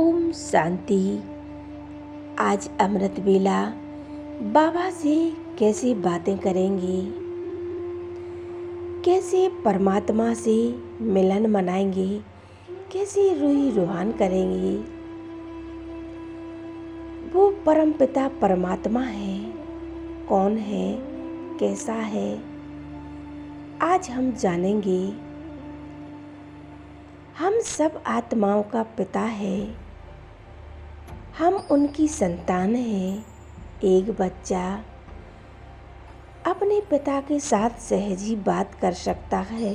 ओम शांति। आज अमृत वेला बाबा से कैसे बातें करेंगे, कैसे परमात्मा से मिलन मनाएंगे, कैसे रूही रूहान करेंगे। वो परमपिता परमात्मा है, कौन है, कैसा है, आज हम जानेंगे। हम सब आत्माओं का पिता है, हम उनकी संतान हैं। एक बच्चा अपने पिता के साथ सहज ही बात कर सकता है।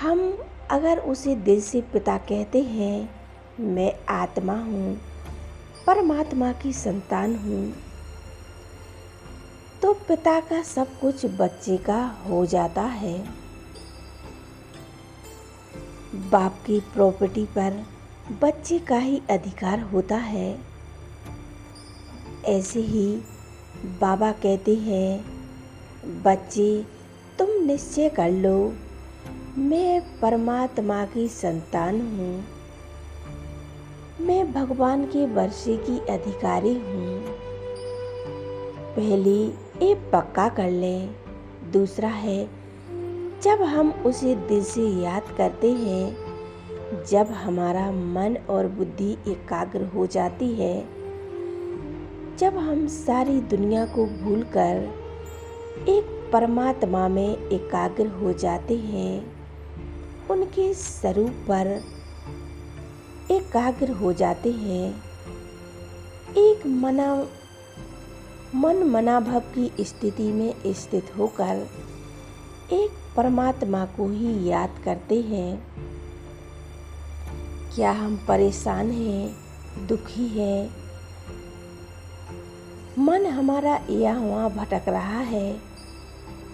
हम अगर उसे दिल से पिता कहते हैं, मैं आत्मा हूँ, परमात्मा की संतान हूँ, तो पिता का सब कुछ बच्चे का हो जाता है। बाप की प्रॉपर्टी पर बच्चे का ही अधिकार होता है। ऐसे ही बाबा कहते हैं, बच्चे तुम निश्चय कर लो, मैं परमात्मा की संतान हूँ, मैं भगवान के वर्षे की अधिकारी हूँ। पहले ये पक्का कर लें। दूसरा है, जब हम उसे दिल से याद करते हैं, जब हमारा मन और बुद्धि एकाग्र हो जाती है, जब हम सारी दुनिया को भूलकर एक परमात्मा में एकाग्र हो जाते हैं, उनके स्वरूप पर एकाग्र हो जाते हैं, एक मन मनाभव की स्थिति में स्थित होकर एक परमात्मा को ही याद करते हैं। क्या हम परेशान हैं, दुखी हैं, मन हमारा यहाँ वहाँ भटक रहा है,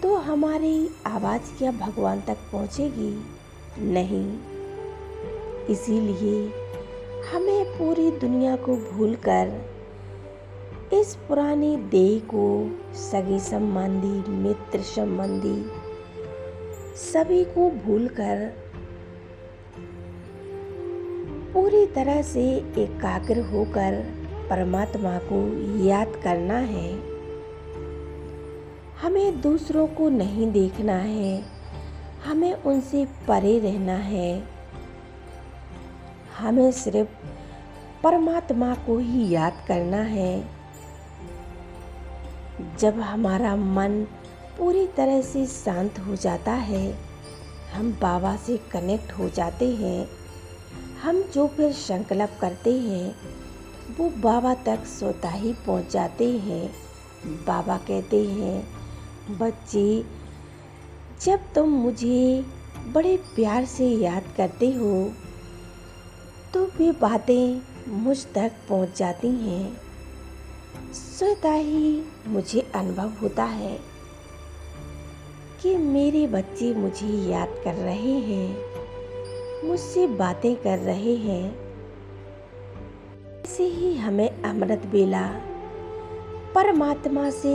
तो हमारी आवाज़ क्या भगवान तक पहुँचेगी? नहीं। इसीलिए हमें पूरी दुनिया को भूलकर इस पुरानी देह को, सगे संबंधी, मित्र संबंधी सभी को भूलकर पूरी तरह से एकाग्र होकर परमात्मा को याद करना है। हमें दूसरों को नहीं देखना है, हमें उनसे परे रहना है। हमें सिर्फ परमात्मा को ही याद करना है। जब हमारा मन पूरी तरह से शांत हो जाता है, हम बाबा से कनेक्ट हो जाते हैं। हम जो फिर संकल्प करते हैं, वो बाबा तक स्वतः ही पहुंच जाते हैं। बाबा कहते हैं, बच्चे जब तुम मुझे बड़े प्यार से याद करते हो, तो वे बातें मुझ तक पहुंच जाती हैं। स्वतः ही मुझे अनुभव होता है कि मेरे बच्चे मुझे याद कर रहे हैं, मुझसे बातें कर रहे हैं। ऐसे ही हमें अमृत वेला परमात्मा से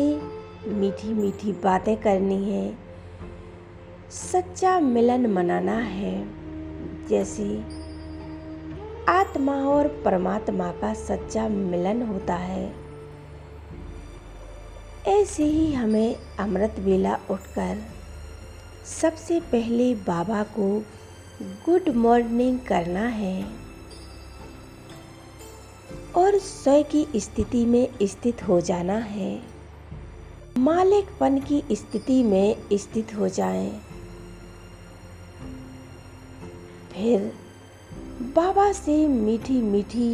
मीठी मीठी बातें करनी है, सच्चा मिलन मनाना है। जैसे आत्मा और परमात्मा का सच्चा मिलन होता है, ऐसे ही हमें अमृत वेला उठकर सबसे पहले बाबा को गुड मॉर्निंग करना है और स्वयं की स्थिति में स्थित हो जाना है। मालिकपन की स्थिति में स्थित हो जाएं। फिर बाबा से मीठी मीठी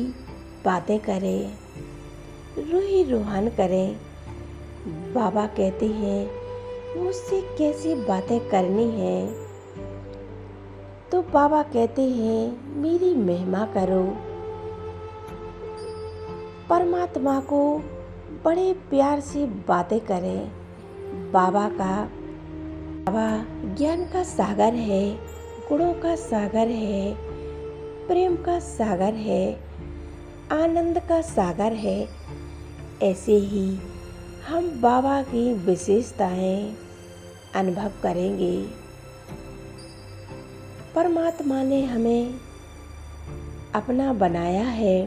बातें करें, रूही रूहान करें। बाबा कहते हैं, मुझसे कैसी बातें करनी है, तो बाबा कहते हैं, मेरी महिमा करो। परमात्मा को बड़े प्यार से बातें करें। बाबा ज्ञान का सागर है, गुणों का सागर है, प्रेम का सागर है, आनंद का सागर है। ऐसे ही हम बाबा की विशेषताएं अनुभव करेंगे। परमात्मा ने हमें अपना बनाया है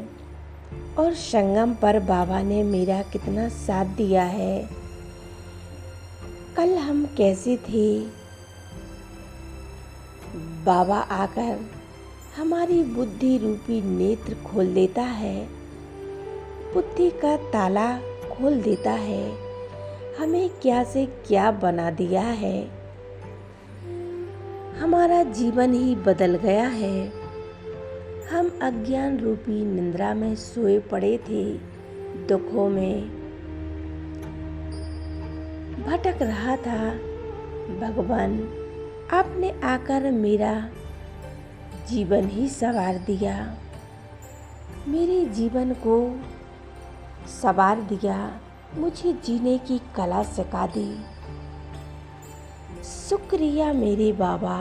और संगम पर बाबा ने मेरा कितना साथ दिया है। कल हम कैसे थे, बाबा आकर हमारी बुद्धि रूपी नेत्र खोल देता है, बुद्धि का ताला खोल देता है, हमें क्या से क्या बना दिया है। हमारा जीवन ही बदल गया है। हम अज्ञान रूपी निंद्रा में सोए पड़े थे, दुखों में भटक रहा था। भगवान आपने आकर मेरा जीवन ही संवार दिया, मेरे जीवन को संवार दिया, मुझे जीने की कला सिखा दी। शुक्रिया मेरे बाबा,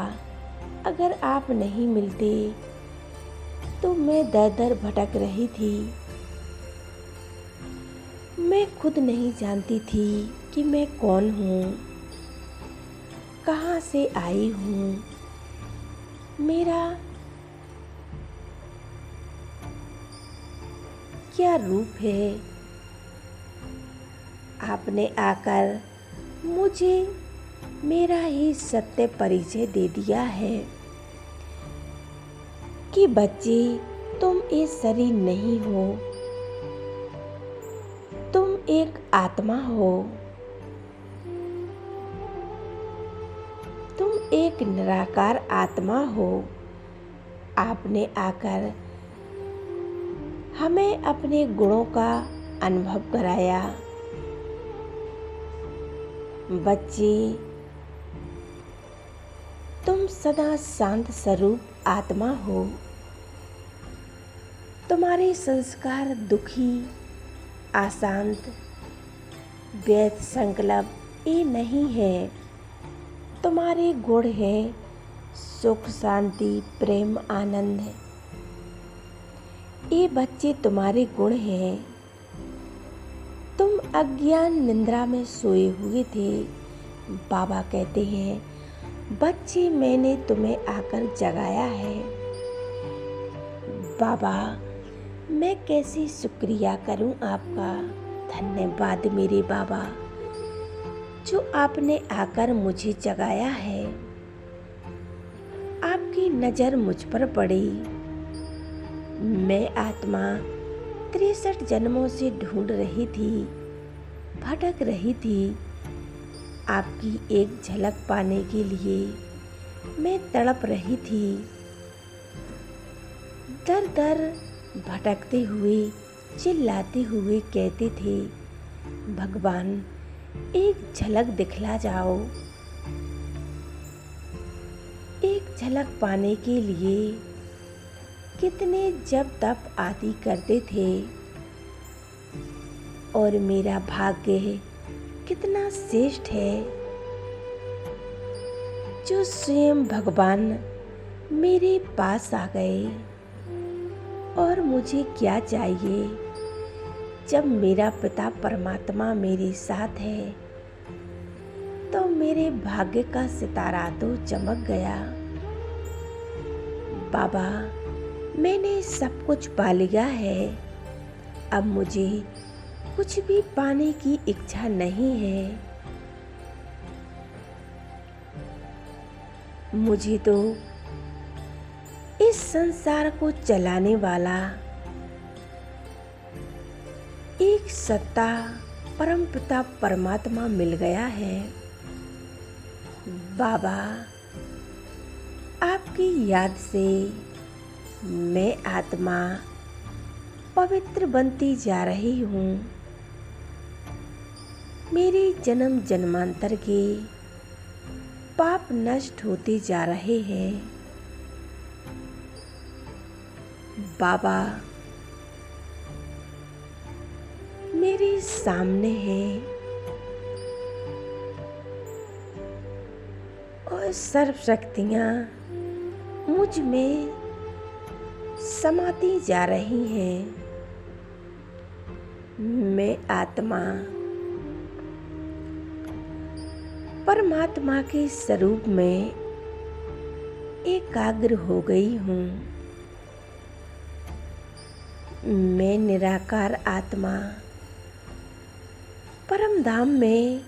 अगर आप नहीं मिलते तो मैं दर दर भटक रही थी। मैं खुद नहीं जानती थी कि मैं कौन हूँ, कहाँ से आई हूँ, मेरा क्या रूप है। आपने आकर मुझे मेरा ही सत्य परिचय दे दिया है कि बच्चे, तुम एक शरीर नहीं हो, तुम एक आत्मा हो, तुम एक निराकार आत्मा हो। आपने आकर हमें अपने गुणों का अनुभव कराया। बच्चे, तुम सदा शांत स्वरूप आत्मा हो। तुम्हारे संस्कार दुखी, अशांत, व्यर्थ संकल्प ये नहीं है। तुम्हारे गुण हैं सुख, शांति, प्रेम, आनंद। ये बच्चे तुम्हारे गुण हैं। तुम अज्ञान निंद्रा में सोए हुए थे। बाबा कहते हैं, बच्चे मैंने तुम्हें आकर जगाया है। बाबा, मैं कैसे शुक्रिया करूं आपका। धन्यवाद मेरे बाबा, जो आपने आकर मुझे जगाया है। आपकी नज़र मुझ पर पड़ी। मैं आत्मा 63 जन्मों से ढूंढ रही थी, भटक रही थी। आपकी एक झलक पाने के लिए मैं तड़प रही थी। दर दर भटकते हुए, चिल्लाते हुए कहते थे, भगवान एक झलक दिखला जाओ। एक झलक पाने के लिए कितने जप तप आदि करते थे, और मेरा भाग्य कितना श्रेष्ठ है जो स्वयं भगवान मेरे पास आ गए। और मुझे क्या चाहिए जब मेरा पिता परमात्मा मेरे साथ है, तो मेरे भाग्य का सितारा तो चमक गया। बाबा, मैंने सब कुछ पा लिया है, अब मुझे कुछ भी पाने की इच्छा नहीं है। मुझे तो इस संसार को चलाने वाला एक सत्ता परमपिता परमात्मा मिल गया है। बाबा, आपकी याद से मैं आत्मा पवित्र बनती जा रही हूँ। मेरे जन्म जन्मांतर के पाप नष्ट होते जा रहे हैं। बाबा मेरे सामने है और सर्व शक्तियाँ मुझ में समाती जा रही हैं। मैं आत्मा परमात्मा के स्वरूप में एकाग्र हो गई हूँ। मैं निराकार आत्मा परम धाम में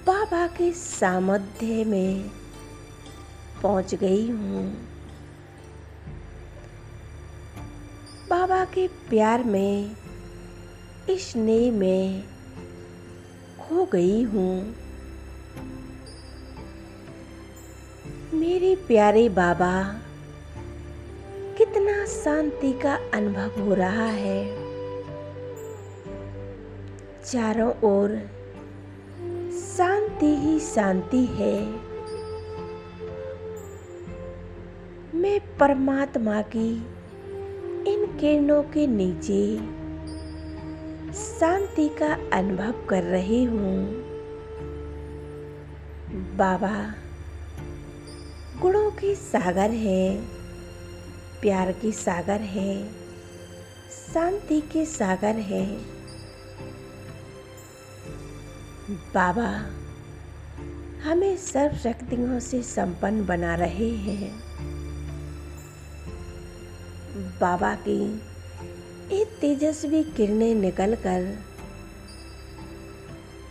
बाबा के सामर्थ्य में पहुंच गई हूँ। बाबा के प्यार में, स्नेह में खो गई हूँ। मेरे प्यारे बाबा, कितना शांति का अनुभव हो रहा है। चारों ओर शांति ही शांति है। मैं परमात्मा की इन किरणों के नीचे शांति का अनुभव कर रही हूँ। बाबा गुणों के सागर है, प्यार के सागर है, शांति के सागर है। बाबा हमें सर्व शक्तियों से संपन्न बना रहे हैं। बाबा की ये तेजस्वी किरणें निकलकर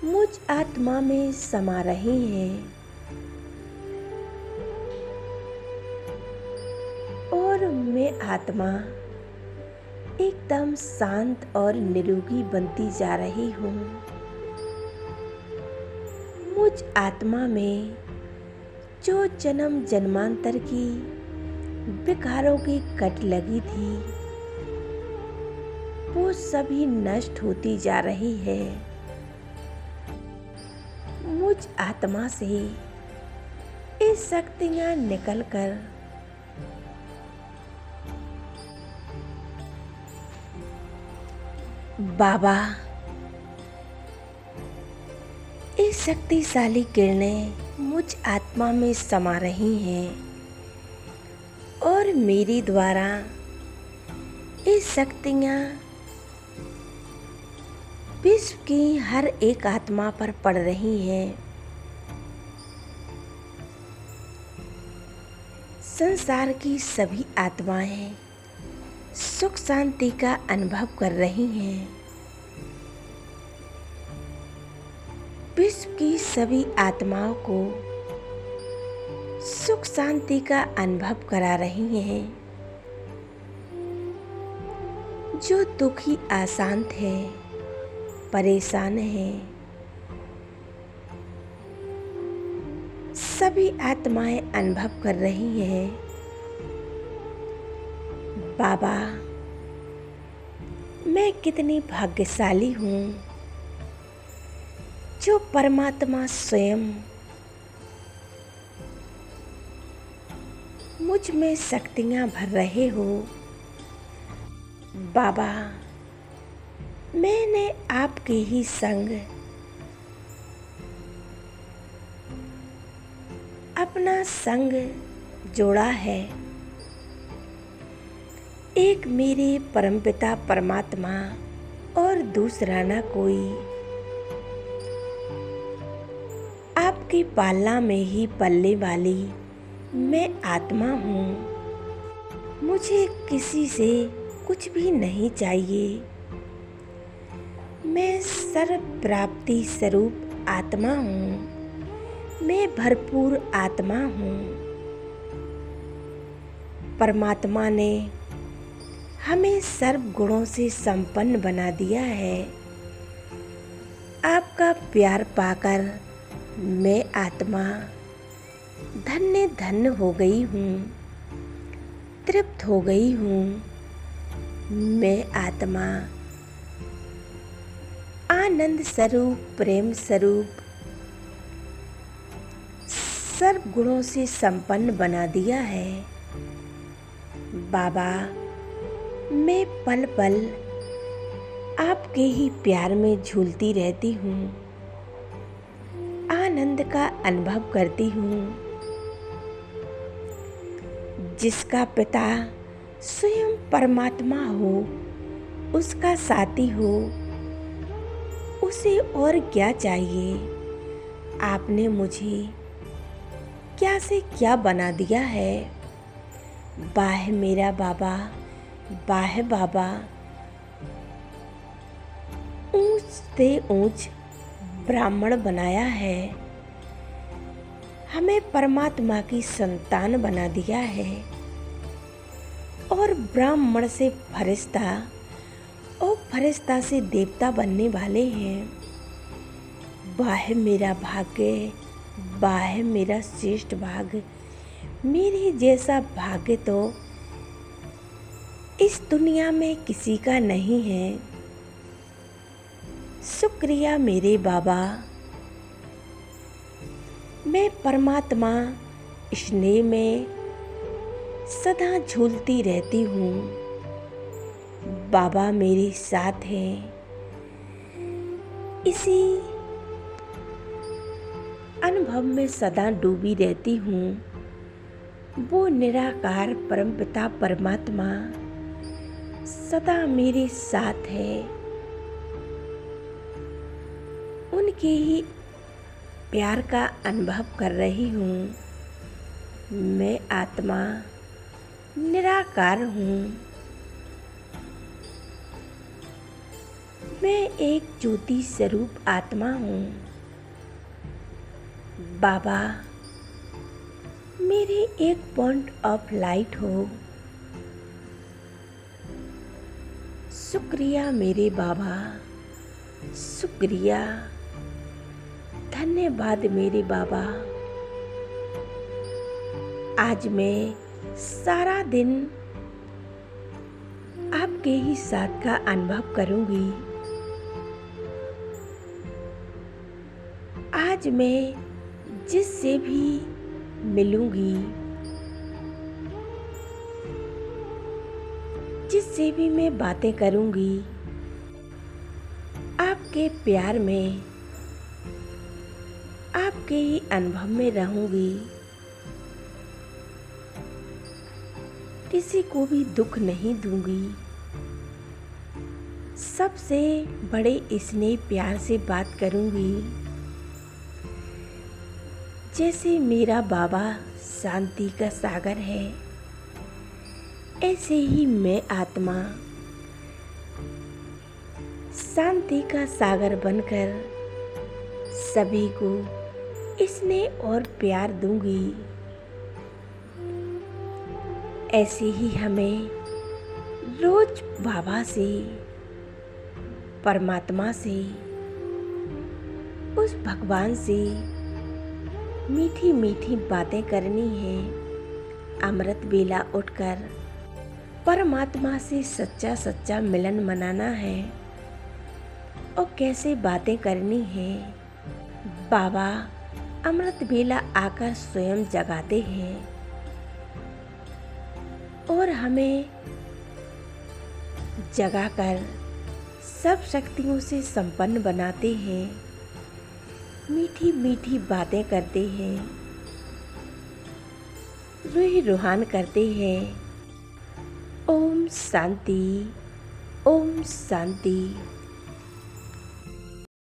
मुझ आत्मा में समा रही हैं और मैं आत्मा एकदम शांत और निरोगी बनती जा रही हूँ। मुझ आत्मा में जो जन्म जन्मांतर की विकारों की कट लगी थी, वो सभी नष्ट होती जा रही है। मुझ आत्मा से ये शक्तियाँ निकलकर बाबा ये शक्तिशाली किरणें मुझ आत्मा में समा रही हैं और मेरे द्वारा ये शक्तियाँ विश्व की हर एक आत्मा पर पड़ रही हैं। संसार की सभी आत्माएं सुख शांति का अनुभव कर रही हैं। विश्व की सभी आत्माओं को सुख शांति का अनुभव करा रही हैं। जो दुखी अशांत है, परेशान है, सभी आत्माएं अनुभव कर रही हैं। बाबा मैं कितनी भाग्यशाली हूँ जो परमात्मा स्वयं मुझ में शक्तियाँ भर रहे हो। बाबा मैंने आपके ही संग अपना संग जोड़ा है। एक मेरे परमपिता परमात्मा और दूसरा न कोई। आपकी पालना में ही पलने वाली मैं आत्मा हूँ। मुझे किसी से कुछ भी नहीं चाहिए। मैं सर्व प्राप्ति स्वरूप आत्मा हूँ। मैं भरपूर आत्मा हूँ। परमात्मा ने हमें सर्व गुणों से संपन्न बना दिया है। आपका प्यार पाकर मैं आत्मा धन्य धन्य हो गई हूँ, तृप्त हो गई हूँ। मैं आत्मा आनंद स्वरूप, प्रेम स्वरूप, सर्व गुणों से संपन्न बना दिया है। बाबा मैं पल पल आपके ही प्यार में झूलती रहती हूँ, आनंद का अनुभव करती हूँ। जिसका पिता स्वयं परमात्मा हो, उसका साथी हो, उसे और क्या चाहिए। आपने मुझे क्या से क्या बना दिया है। वाह मेरा बाबा, वाह बाबा, ऊंच से ऊंच ब्राह्मण बनाया है, हमें परमात्मा की संतान बना दिया है और ब्राह्मण से फरिश्ता और फरिश्ता से देवता बनने वाले हैं। वाह मेरा भाग्य, वाह मेरा श्रेष्ठ भाग्य, मेरे जैसा भाग्य तो इस दुनिया में किसी का नहीं है। शुक्रिया मेरे बाबा, मैं परमात्मा स्नेह में सदा झूलती रहती हूँ। बाबा मेरे साथ हैं, इसी अनुभव में सदा डूबी रहती हूँ। वो निराकार परमपिता परमात्मा सदा मेरे साथ है। उनके ही प्यार का अनुभव कर रही हूँ। मैं आत्मा निराकार हूँ। मैं एक ज्योति स्वरूप आत्मा हूँ। बाबा मेरे एक पॉइंट ऑफ लाइट हो। शुक्रिया मेरे बाबा, शुक्रिया, धन्यवाद मेरे बाबा। आज मैं सारा दिन आपके ही साथ का अनुभव करूंगी। आज मैं जिससे भी मिलूंगी, जिससे भी मैं बातें करूंगी, आपके प्यार में, आपके ही अनुभव में रहूंगी। किसी को भी दुख नहीं दूंगी। सबसे बड़े स्नेह प्यार से बात करूंगी। जैसे मेरा बाबा शांति का सागर है, ऐसे ही मैं आत्मा शांति का सागर बनकर सभी को स्नेह और प्यार दूंगी। ऐसे ही हमें रोज बाबा से, परमात्मा से, उस भगवान से मीठी मीठी बातें करनी है। अमृत बेला उठकर परमात्मा से सच्चा सच्चा मिलन मनाना है। और कैसे बातें करनी है, बाबा अमृत बेला आकर स्वयं जगाते हैं और हमें जगाकर सब शक्तियों से संपन्न बनाते हैं। मीठी मीठी बातें करते हैं, रूह रूहान करते हैं। ओम शांति, ओम शांति।